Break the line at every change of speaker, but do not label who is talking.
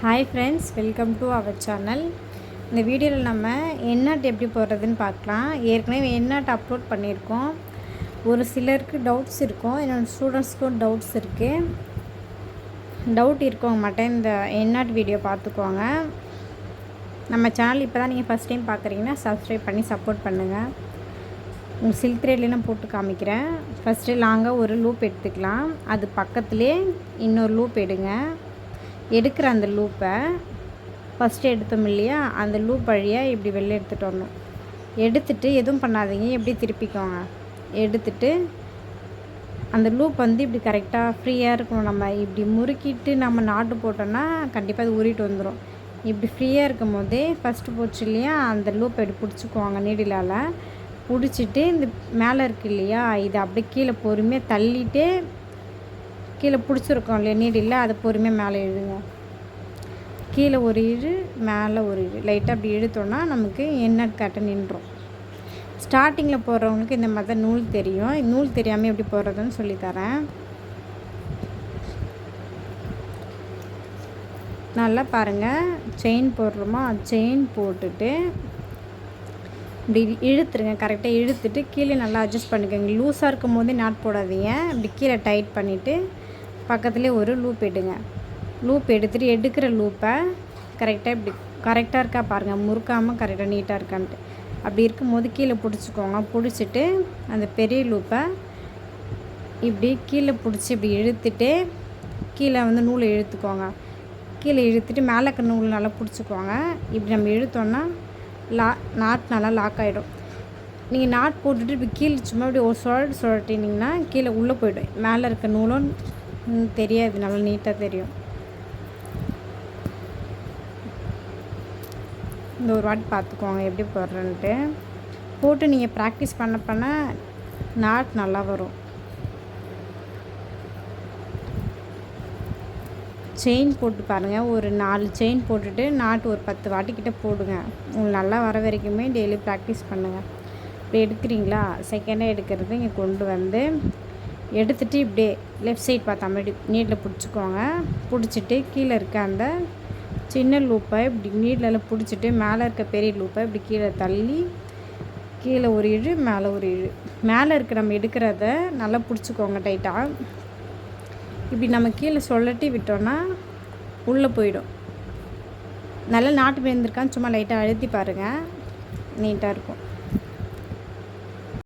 Hi friends, welcome to our channel. இந்த வீடியோவில் நம்ம எந்நாட் எப்படி போடுறதுன்னு பார்க்கலாம். ஏற்கனவே எந்நாட் அப்லோட் பண்ணியிருக்கோம். ஒரு சிலருக்கு டவுட்ஸ் இருக்கும், என்னோடய ஸ்டூடெண்ட்ஸ்க்கும் டவுட்ஸ் இருக்குது. டவுட் இருக்கவங்க மட்டும் இந்த எந்நாட் வீடியோ பார்த்துக்கோங்க. நம்ம சேனல் இப்போ தான் நீங்கள் ஃபஸ்ட் டைம் பார்க்குறீங்கன்னா சப்ஸ்கிரைப் பண்ணி சப்போர்ட் பண்ணுங்கள். உங்களுக்கு சில்க் த்ரெட்லேயே நான் போட்டு காமிக்கிறேன். ஃபஸ்ட்டு லாங்காக ஒரு லூப் எடுத்துக்கலாம். அது பக்கத்துலேயே இன்னொரு லூப் எடுங்க. எடுக்கிற அந்த லூப்பை ஃபஸ்ட்டு எடுத்தோம் இல்லையா, அந்த லூப் வழியாக இப்படி வெளில எடுத்துகிட்டு வரணும். எடுத்துகிட்டு எதுவும் பண்ணாதீங்க, எப்படி திருப்பிக்கோங்க. எடுத்துகிட்டு அந்த லூப் இப்படி கரெக்டாக ஃப்ரீயாக இருக்கணும். நம்ம இப்படி முறுக்கிட்டு நம்ம நாட்டு போட்டோன்னா கண்டிப்பாக அது உருட்டு வந்துடும். இப்படி ஃப்ரீயாக இருக்கும் போதே ஃபஸ்ட்டு போச்சு இல்லையா, அந்த லூப் இப்படி பிடிச்சிக்குவாங்க நீடிலால். பிடிச்சிட்டு இந்த மேலே இருக்குது இல்லையா, இதை அப்படியே கீழே பொறுமையாக தள்ளிட்டு கீழே பிடிச்சிருக்கோம் இல்லையா நீடில், அதை பொறுமையாக மேலே இழுங்க. கீழே ஒரு இழு, மேலே ஒரு இழு, லைட்டாக அப்படி இழுத்தோன்னா நமக்கு எந்நாட் கட்ட நின்றோம். ஸ்டார்டிங்கில் போடுறவங்களுக்கு இந்த மாதிரி தான் நூல் தெரியும். நூல் தெரியாமல் எப்படி போடுறதுன்னு சொல்லித்தரேன். நல்லா பாருங்கள், செயின் போடுறோமா, செயின் போட்டுட்டு இப்படி இழுத்துருங்க. கரெக்டாக இழுத்துட்டு கீழே நல்லா அட்ஜஸ்ட் பண்ணிக்கோங்க. லூஸாக இருக்கும் போதே நாட் போடாதீங்க. இப்படி கீழே டைட் பண்ணிவிட்டு பக்கத்துலேயே ஒரு லூப் எடுங்க. லூப் எடுத்துகிட்டு எடுக்கிற லூப்பை கரெக்டாக இப்படி கரெக்டாக இருக்கா பாருங்கள், முறுக்காமல் கரெக்டாக நீட்டாக இருக்கான்ட்டு. அப்படி இருக்கும்போது கீழே பிடிச்சிக்கோங்க. பிடிச்சிட்டு அந்த பெரிய லூப்பை இப்படி கீழே பிடிச்சி இப்படி இழுத்துட்டு கீழே நூலை இழுத்துக்கோங்க. கீழே இழுத்துட்டு மேலே இருக்க நூல் நல்லா பிடிச்சிக்கோங்க. இப்படி நம்ம இழுத்தோன்னா நாட் நல்லா லாக் ஆகிடும். நீங்கள் நாட் போட்டுட்டு இப்படி கீழே சும்மா இப்படி ஒரு சுழட்டினீங்கன்னா கீழே உள்ளே போய்டும். மேலே இருக்க நூலும் தெரியாது, நல்லா நீட்டாக தெரியும். இந்த ஒரு வாட்டி பார்த்துக்கோங்க எப்படி போடுறேன்ட்டு. போட்டு நீங்கள் ப்ராக்டிஸ் பண்ண நாட் நல்லா வரும். செயின் போட்டு பாருங்கள். ஒரு 4 செயின் போட்டுட்டு நாட் ஒரு 10 வாட்டிக்கிட்ட போடுங்க. உங்களுக்கு நல்லா வர வரைக்குமே டெய்லி ப்ராக்டிஸ் பண்ணுங்கள். இப்படி எடுக்கிறீங்களா, செகண்டாக எடுக்கிறது இங்கே கொண்டு வந்து எடுத்துகிட்டு இப்படியே லெஃப்ட் சைட் பார்த்தா மாதிரி நீட்டில் பிடிச்சிக்கோங்க. பிடிச்சிட்டு கீழே இருக்க அந்த சின்ன லூப்பை இப்படி நீட்டில் பிடிச்சிட்டு மேலே இருக்க பெரிய லூப்பை இப்படி கீழே தள்ளி கீழே ஒரு இழு, மேலே ஒரு இழு. மேலே இருக்க நம்ம எடுக்கிறத நல்லா பிடிச்சிக்கோங்க டைட்டாக. இப்படி நம்ம கீழே சொல்லட்டி விட்டோன்னா உள்ளே போயிடும். நல்லா நாட்டு பேர்ந்துருக்கான்னு சும்மா லைட்டாக அழுத்தி பாருங்கள், நீட்டாக இருக்கும்.